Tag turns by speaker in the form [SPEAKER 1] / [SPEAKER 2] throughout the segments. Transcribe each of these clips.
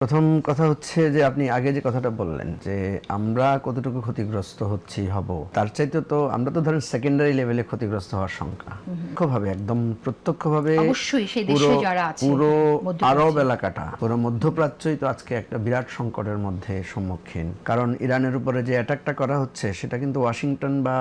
[SPEAKER 1] প্রথম কথা হচ্ছে যে আপনি আগে যে কথাটা বললেন যে আমরা কতটুকু ক্ষতিগ্রস্ত হচ্ছি হব, তার চাইতে তো আমরা তো ধরেন সেকেন্ডারি লেভেলে ক্ষতিগ্রস্ত হওয়ার শঙ্কা প্রত্যক্ষভাবে, একদম প্রত্যক্ষভাবে
[SPEAKER 2] অবশ্যই সেই
[SPEAKER 1] পুরো
[SPEAKER 2] দেশে যারা আছে
[SPEAKER 1] পুরো
[SPEAKER 2] মধ্যপ্রাচ্যে।
[SPEAKER 1] আরব এলাকাটা, পুরো মধ্যপ্রাচ্যই তো আজকে একটা বিরাট সংকটের মধ্যে সম্মুখীন। কারণ ইরানের উপরে যে অ্যাটাকটা করা হচ্ছে সেটা কিন্তু ওয়াশিংটন বা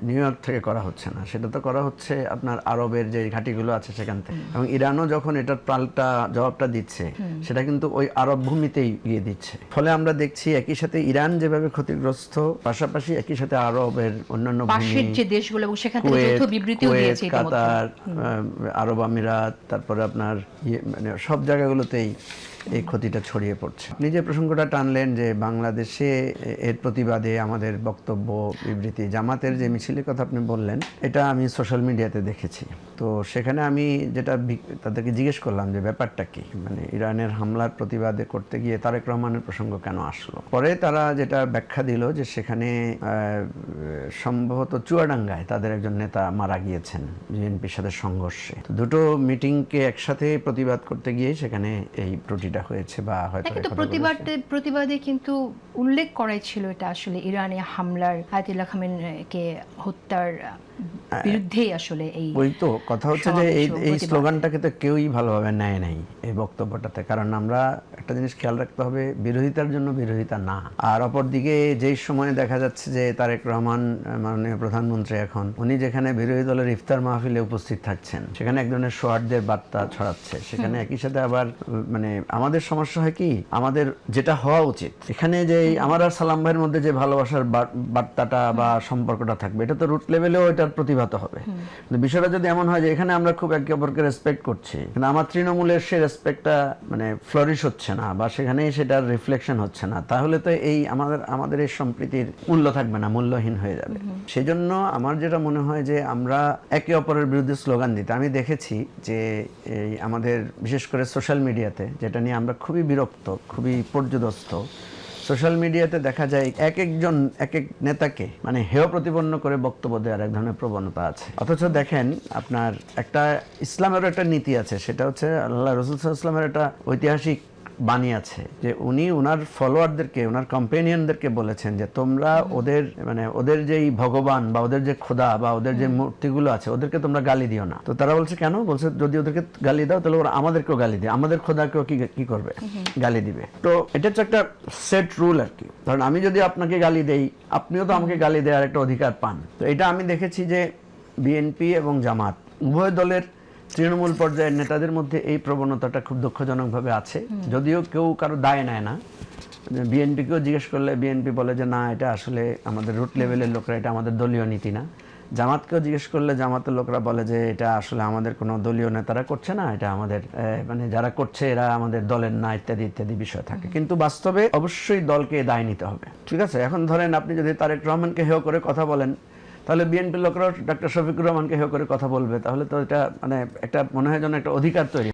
[SPEAKER 1] নিউ ইয়র্ক থেকে করা হচ্ছে না, সেটা তো করা হচ্ছে আপনার আরবের যে ঘাঁটিগুলো আছে সেখান থেকে। এবং ইরানও যখন এটার পাল্টা জবাবটা দিচ্ছে সেটা কিন্তু ওই আরব ভূমিতেই গিয়ে দিচ্ছে। ফলে আমরা দেখছি একই সাথে ইরান যেভাবে ক্ষতিগ্রস্ত, পাশাপাশি একই সাথে আরবের অন্যান্য
[SPEAKER 2] পাশের যে দেশগুলো এবং সেখান থেকে যৌথ বিবৃতিও দিয়েছে ইতিমধ্যে।
[SPEAKER 1] কাতার, আরব আমিরাত, তারপরে আপনার মানে সব জায়গাগুলোতেই এই ক্ষতিটা ছড়িয়ে পড়ছে। আপনি যে প্রসঙ্গটা টানলেন যে বাংলাদেশে এর প্রতিবাদে আমাদের বক্তব্য বিবৃতি, জামাতের যে মিছিলের কথা আপনি বললেন, এটা আমি সোশ্যাল মিডিয়াতে দেখেছি। তো সেখানে আমি যেটা তাদেরকে জিজ্ঞেস করলাম যে ব্যাপারটা কি, মানে ইরানের হামলার প্রতিবাদে করতে গিয়ে তারেক রহমানের প্রসঙ্গ কেন আসলো। পরে তারা যেটা ব্যাখ্যা দিল যে সেখানে সম্ভবত চুয়াডাঙ্গায় তাদের একজন নেতা মারা গিয়েছেন বিএনপির সাথে সংঘর্ষে। দুটো মিটিংকে একসাথে প্রতিবাদ করতে গিয়ে সেখানে এই ত্রুটিটা হয়েছে বা হয়তো।
[SPEAKER 2] কিন্তু প্রতিবাদে কিন্তু উল্লেখ করাই ছিল এটা আসলে ইরানে হামলার, আয়াতুল্লাহ খামেনিকে হত্যার বিরুদ্ধেই আসলে এই।
[SPEAKER 1] ওই তো কথা হচ্ছে যে এই স্লোগানটাকে তো কেউই ভালোভাবে নেয় নাই এই বক্তব্যটাতে। কারণ আমরা একটা জিনিস খেয়াল রাখতে হবে, বিরোধিতার জন্য বিরোধিতা না। আর অপরদিকে যেই সময় দেখা যাচ্ছে যে তারেক রহমান মাননীয় প্রধানমন্ত্রী এখন উনি যেখানে বিরোধী দলের ইফতার মাহফিলে উপস্থিত থাকছেন, সেখানে এক ধরনের সৌহার্দ্যের বার্তা ছড়াচ্ছে। সেখানে একই সাথে আবার মানে আমাদের সমস্যা হয় কি, আমাদের যেটা হওয়া উচিত এখানে যে আমার আর সালাম ভাইয়ের মধ্যে যে ভালোবাসার বার্তাটা বা সম্পর্কটা থাকবে, এটা তো রুট লেভেলেও এটার প্রতিভাত হবে। কিন্তু বিষয়টা যদি এমন হয় যে এখানে আমরা খুব একে অপরকে রেসপেক্ট করছি, কিন্তু আমার তৃণমূলের সে রেসপেক্টটা মানে ফ্লোরিশ হচ্ছে না বা সেখানেই সেটার রিফ্লেকশন হচ্ছে না, তাহলে তো এই আমাদের এই সম্প্রীতির মূল্য থাকবে না, মূল্যহীন হয়ে যাবে। সেই জন্য আমার যেটা মনে হয় যে আমরা একে অপরের বিরুদ্ধে স্লোগান দিতে, আমি দেখেছি যে এই আমাদের বিশেষ করে সোশ্যাল মিডিয়াতে, যেটা নিয়ে আমরা খুবই বিরক্ত, খুবই পর্যদস্ত। সোশ্যাল মিডিয়াতে দেখা যায় এক একজন এক এক নেতাকে মানে হেয় প্রতিপন্ন করে বক্তব্য দেওয়ার এক ধরনের প্রবণতা আছে। অথচ দেখেন আপনার একটা ইসলামেরও একটা নীতি আছে, সেটা হচ্ছে আল্লাহ রাসূল সাল্লাল্লাহু আলাইহি ওয়াসাল্লামের একটা ঐতিহাসিক বাণী আছে যে উনি ওনার ফলোয়ারদেরকে, ওনার কম্পেনিয়নদেরকে বলেছেন যে তোমরা ওদের মানে ওদের যেই ভগবান বা ওদের যে খোদা বা ওদের যে মূর্তিগুলো আছে ওদেরকে তোমরা গালি দিও না। তো তারা বলছে কেন? বলছে যদি ওদেরকে গালি দাও তাহলে ওরা আমাদেরকেও গালি দেয়, আমাদের খোদাকেও কি করবে? গালি দিবে। তো এটা হচ্ছে একটা সেট রুল আর কি। ধরেন আমি যদি আপনাকে গালি দেই, আপনিও তো আমাকে গালি দেওয়ার একটা অধিকার পান। তো এটা আমি দেখেছি যে বিএনপি এবং জামাত উভয় দলের তৃণমূল পর্যায়ের নেতাদের মধ্যে এই প্রবণতাটা খুব দুঃখজনকভাবে আছে। যদিও কেউ কারো দায় নেয় না। বিএনপিকেও জিজ্ঞেস করলে বিএনপি বলে যে না, এটা আসলে আমাদের রুট লেভেলের লোকরা, এটা আমাদের দলীয় নীতি না। জামাতকেও জিজ্ঞেস করলে জামাতের লোকরা বলে যে এটা আসলে আমাদের কোনো দলীয় নেতারা করছে না, এটা আমাদের মানে যারা করছে এরা আমাদের দলের না, ইত্যাদি ইত্যাদি বিষয় থাকে। কিন্তু বাস্তবে অবশ্যই দলকে দায় নিতে হবে। ঠিক আছে, এখন ধরেন আপনি যদি তারেক রহমানকে হেয় করে কথা বলেন, তাহলে বিএনপির লোকরাও ডক্টর শফিকুর রহমানকে হেয় করে কথা বলবে। তাহলে তো এটা মানে একটা মনে হয় যেন একটা অধিকার তৈরি